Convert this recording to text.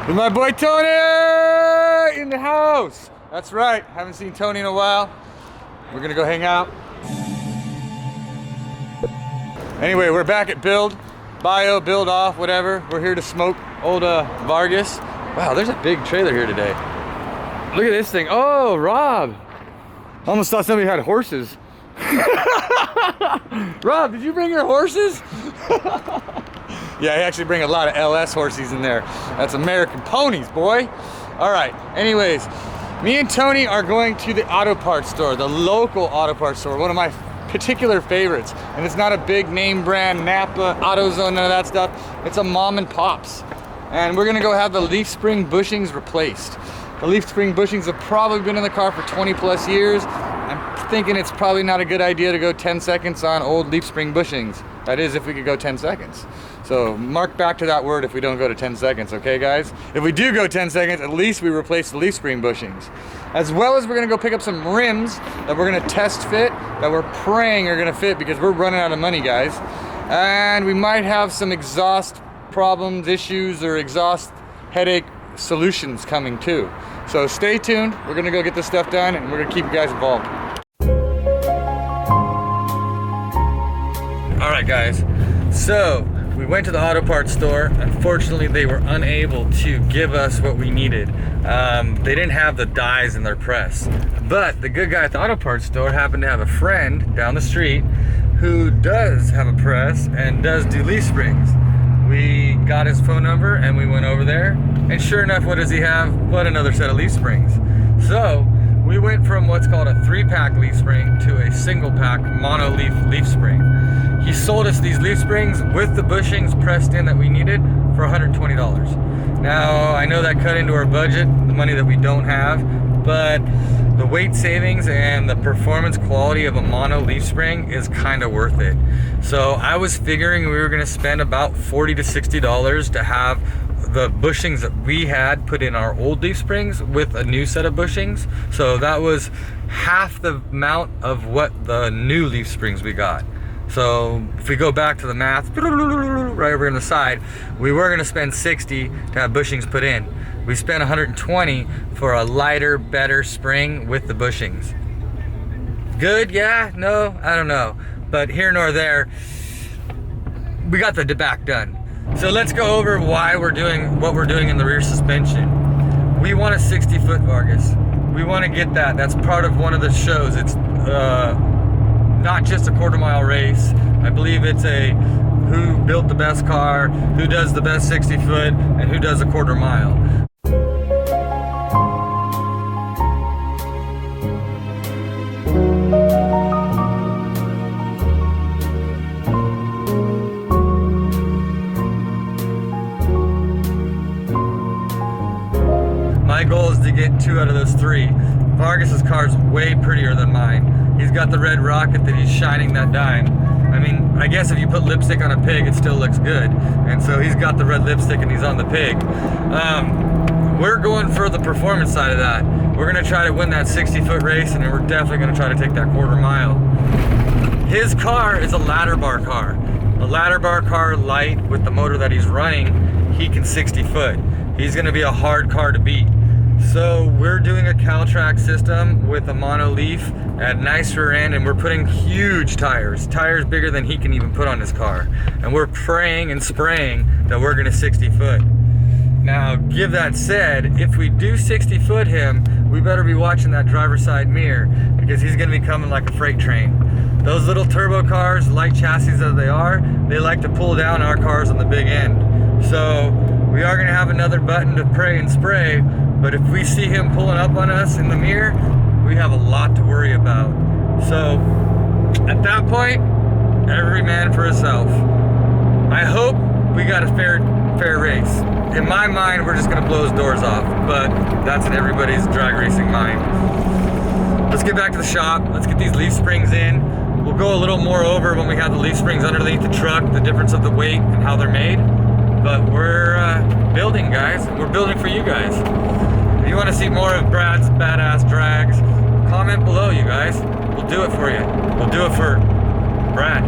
With my boy Tony in the house. That's right, haven't seen Tony in a while. We're gonna go hang out. Anyway, we're back at build off, whatever. We're here to smoke old Vargas. Wow, there's a big trailer here today. Look at this thing. Oh, Rob. Almost thought somebody had horses. Rob, did you bring your horses? Yeah, I actually bring a lot of LS horses in there. That's American ponies, boy. All right, anyways, me and Tony are going to the auto parts store, the local auto parts store, one of my particular favorites. And it's not a big name brand, Napa, AutoZone, none of that stuff. It's a mom and pops. And we're gonna go have the leaf spring bushings replaced. The leaf spring bushings have probably been in the car for 20 plus years. I'm thinking it's probably not a good idea to go 10 seconds on old leaf spring bushings. That is, if we could go 10 seconds. So mark back to that word if we don't go to 10 seconds, okay guys? If we do go 10 seconds, at least we replace the leaf spring bushings. As well as we're gonna go pick up some rims that we're gonna test fit, that we're praying are gonna fit because we're running out of money, guys. And we might have some exhaust problems, issues, or exhaust headache solutions coming too. So stay tuned, we're gonna go get this stuff done and we're gonna keep you guys involved. All right guys, so we went to the auto parts store. Unfortunately, they were unable to give us what we needed. They didn't have the dies in their press. But the good guy at the auto parts store happened to have a friend down the street who does have a press and does do leaf springs. We got his phone number and we went over there. And sure enough, what does he have? But another set of leaf springs. So we went from what's called a 3-pack leaf spring to a single pack mono leaf spring. He sold us these leaf springs with the bushings pressed in that we needed for $120. Now, I know that cut into our budget, the money that we don't have, but the weight savings and the performance quality of a mono leaf spring is kind of worth it. So I was figuring we were gonna spend about $40 to $60 to have the bushings that we had put in our old leaf springs with a new set of bushings. So that was half the amount of what the new leaf springs we got. So if we go back to the math, right over on the side, we were gonna spend 60 to have bushings put in. We spent 120 for a lighter, better spring with the bushings. Good, yeah, no, I don't know. But here nor there, we got the back done. So let's go over why we're doing what we're doing in the rear suspension. We want a 60-foot Vargas. We want to get that. That's part of one of the shows. It's not just a quarter-mile race. I believe it's a who built the best car, who does the best 60-foot, and who does a quarter mile. My goal is to get 2 out of those 3. Vargas's car's way prettier than mine. He's got the red rocket that he's shining that dime. I mean, I guess if you put lipstick on a pig, it still looks good. And so he's got the red lipstick and he's on the pig. We're going for the performance side of that. We're gonna try to win that 60-foot race, and we're definitely gonna try to take that quarter mile. His car is a ladder bar car. A ladder bar car light with the motor that he's running, he can 60 foot. He's gonna be a hard car to beat. So we're doing a Caltrack system with a mono leaf at nice rear end, and we're putting huge tires bigger than he can even put on his car. And we're praying and spraying that we're gonna 60 foot. Now, give that said, if we do 60 foot him, we better be watching that driver's side mirror because he's gonna be coming like a freight train. Those little turbo cars, light chassis as they are, they like to pull down our cars on the big end. So we are gonna have another button to pray and spray, but if we see him pulling up on us in the mirror, we have a lot to worry about. So at that point, every man for himself. I hope we got a fair race. In my mind, we're just gonna blow his doors off, but that's in everybody's drag racing mind. Let's get back to the shop. Let's get these leaf springs in. We'll go a little more over when we have the leaf springs underneath the truck, the difference of the weight and how they're made. But we're building, guys. We're building for you guys. If you want to see more of Brad's badass drags, comment below, you guys. We'll do it for you. We'll do it for Brad.